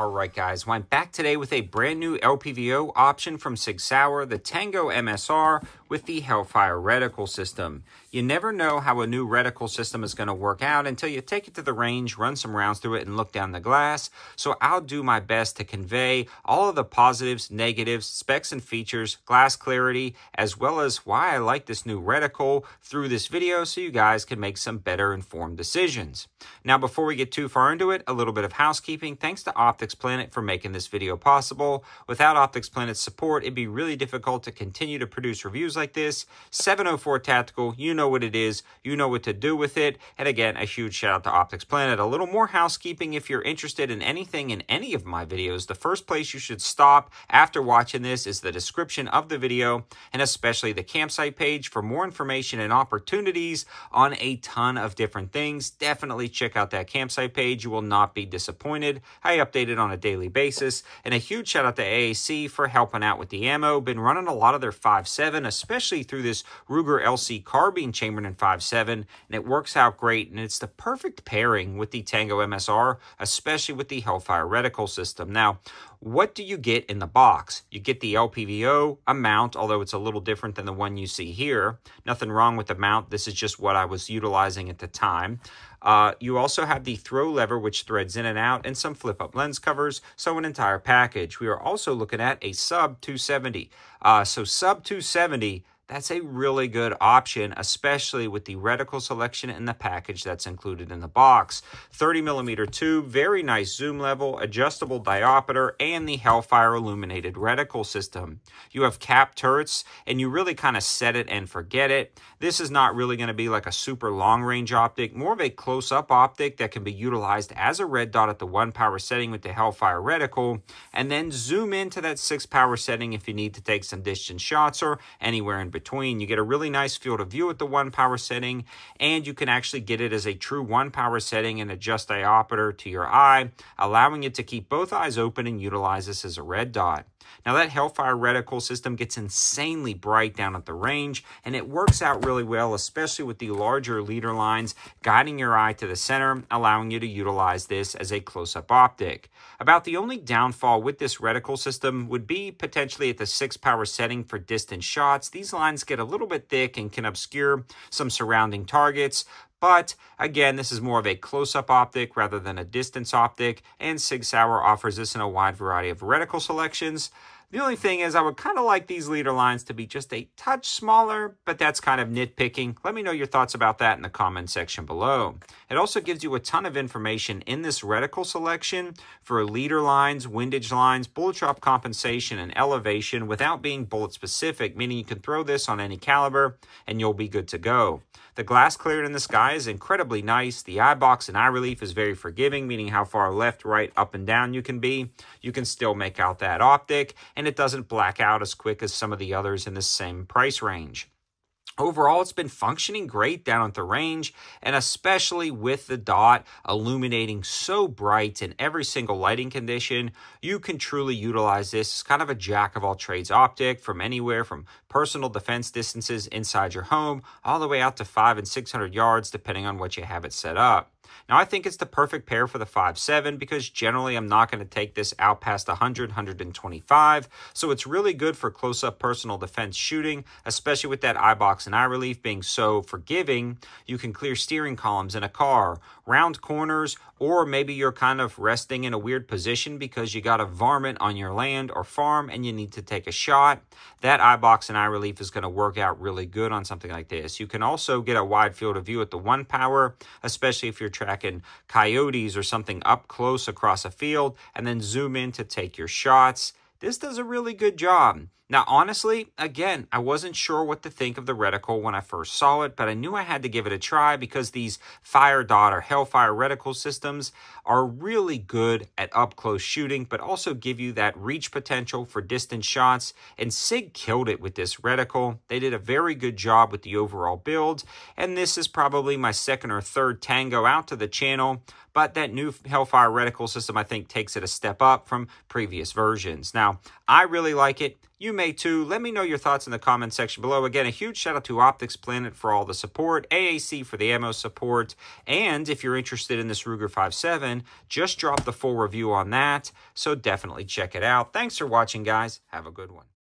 Alright guys, well, I'm back today with a brand new LPVO option from Sauer, the Tango MSR with the Hellfire reticle system. You never know how a new reticle system is going to work out until you take it to the range, run some rounds through it, and look down the glass. So I'll do my best to convey all of the positives, negatives, specs and features, glass clarity, as well as why I like this new reticle through this video so you guys can make some better informed decisions. Now before we get too far into it, a little bit of housekeeping. Thanks to Optics Planet for making this video possible. Without Optics Planet's support, it'd be really difficult to continue to produce reviews like this. 704 Tactical, you know what it is, you know what to do with it. And again, a huge shout out to Optics Planet. A little more housekeeping: if you're interested in anything in any of my videos, the first place you should stop after watching this is the description of the video, and especially the campsite page for more information and opportunities on a ton of different things. Definitely check out that campsite page. You will not be disappointed. I update it on a daily basis. And a huge shout out to AAC for helping out with the ammo. Been running a lot of their 5.7, especially through this Ruger LC carbine chambered in 5.7, and it works out great, and it's the perfect pairing with the Tango MSR, especially with the Hellfire reticle system. Now, what do you get in the box? You get the LPVO, a mount, although it's a little different than the one you see here. Nothing wrong with the mount. This is just what I was utilizing at the time. You also have the throw lever, which threads in and out, and some flip-up lens covers, so an entire package. We are also looking at a sub 270. So sub 270, that's a really good option, especially with the reticle selection and the package that's included in the box. 30mm tube, very nice zoom level, adjustable diopter, and the Hellfire illuminated reticle system. You have cap turrets, and you really kind of set it and forget it. This is not really going to be like a super long-range optic, more of a close-up optic that can be utilized as a red dot at the 1 power setting with the Hellfire reticle, and then zoom into that 6 power setting if you need to take some distance shots or anywhere in between. You get a really nice field of view at the 1 power setting, and you can actually get it as a true 1 power setting and adjust diopter to your eye, allowing it to keep both eyes open and utilize this as a red dot. Now that Hellfire reticle system gets insanely bright down at the range, and it works out really well, especially with the larger leader lines guiding your eye to the center, allowing you to utilize this as a close-up optic. About the only downfall with this reticle system would be potentially at the 6 power setting for distance shots. These lines get a little bit thick and can obscure some surrounding targets. But again, this is more of a close-up optic rather than a distance optic, and Sauer offers this in a wide variety of reticle selections. The only thing is I would kind of like these leader lines to be just a touch smaller, but that's kind of nitpicking. Let me know your thoughts about that in the comment section below. It also gives you a ton of information in this reticle selection for leader lines, windage lines, bullet drop compensation, and elevation without being bullet specific, meaning you can throw this on any caliber and you'll be good to go. The glass clarity in the sky is incredibly nice. The eye box and eye relief is very forgiving, meaning how far left, right, up, and down you can be. You can still make out that optic, and it doesn't black out as quick as some of the others in the same price range. Overall, it's been functioning great down at the range, and especially with the dot illuminating so bright in every single lighting condition, you can truly utilize this as kind of a jack-of-all-trades optic from anywhere from personal defense distances inside your home all the way out to 500 and 600 yards, depending on what you have it set up. Now, I think it's the perfect pair for the 5.7 because generally I'm not going to take this out past 100, 125. So it's really good for close-up personal defense shooting, especially with that eye box and eye relief being so forgiving. You can clear steering columns in a car, round corners, or maybe you're kind of resting in a weird position because you got a varmint on your land or farm and you need to take a shot. That eye box and eye relief is going to work out really good on something like this. You can also get a wide field of view at the 1 power, especially if you're tracking coyotes or something up close across a field, and then zoom in to take your shots. This does a really good job. Now, honestly, again, I wasn't sure what to think of the reticle when I first saw it, but I knew I had to give it a try because these Fire Dot or Hellfire reticle systems are really good at up-close shooting, but also give you that reach potential for distance shots, and SIG killed it with this reticle. They did a very good job with the overall build, and this is probably my second or third Tango out to the channel, but that new Hellfire reticle system, I think, takes it a step up from previous versions. Now, Now, I really like it. You may too. Let me know your thoughts in the comment section below. Again, a huge shout out to Optics Planet for all the support, AAC for the ammo support, and if you're interested in this Ruger 5.7, just drop the full review on that, so definitely check it out. Thanks for watching, guys. Have a good one.